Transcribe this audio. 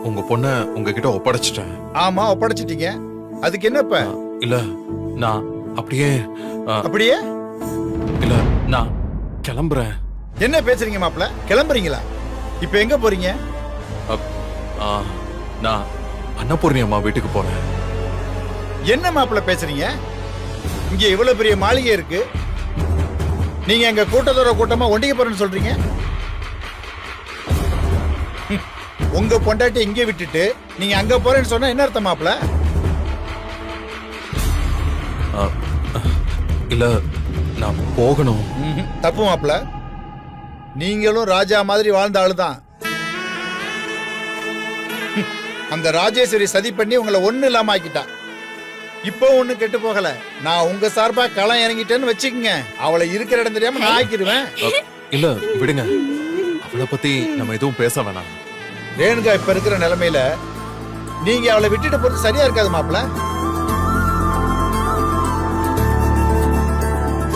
உங்க பொண்ண உங்ககிட்ட ஒப்படைச்சிட்டேன். ஆமா, ஒப்படைச்சிட்டீங்க. அதுக்கு என்ன இப்ப? இல்ல நான் அப்படியே அப்படியே இல்ல நான் கிளம்புறேன். என்ன பேசுறீங்க மாப்ள? கிளம்புறீங்களா? இப்ப எங்க போறீங்க? நான் அன்னபூர்ணி அம்மா வீட்டுக்கு போறேன். என்ன மாப்ள பேசுறீங்க? இங்க இவ்வளவு பெரிய மாளிகை இருக்கு, நீங்க எங்க கூட்டத்தோட கூட்டமா ஒண்டிக்க போறேன்னு சொல்றீங்க? உங்க பொண்டாட்டி இங்கே விட்டுட்டு நீங்க அங்க போறேன்னு சொன்னா என்ன அர்த்தம் மாப்ள? இல்ல நான் போகணும். தப்பு மாப்ள. நீங்களும் ராஜா மாதிரி வாழ்ந்த ஆளுதான். அந்த ராஜேஸ்வரி சதி பண்ணி உங்களை ஒண்ணு இல்லாம ஆக்கிட்டா. இப்போ ஒண்ணு கெட்டு போகல. நான் உங்க சார்பா களம் இறங்கிட்டேன்னு வச்சுக்கங்க, அவளை இருக்கிற இடம் தெரியாம நான் ஆக்கிடுவேன். இல்ல விடுங்க, அவளை பத்தி நம்ம எதுவும் பேச வேணாம். ரேணுகா இப்ப இருக்கிற நிலைமையில நீங்க அவளை விட்டுட்டு போறது சரியா இருக்காது மாப்ள.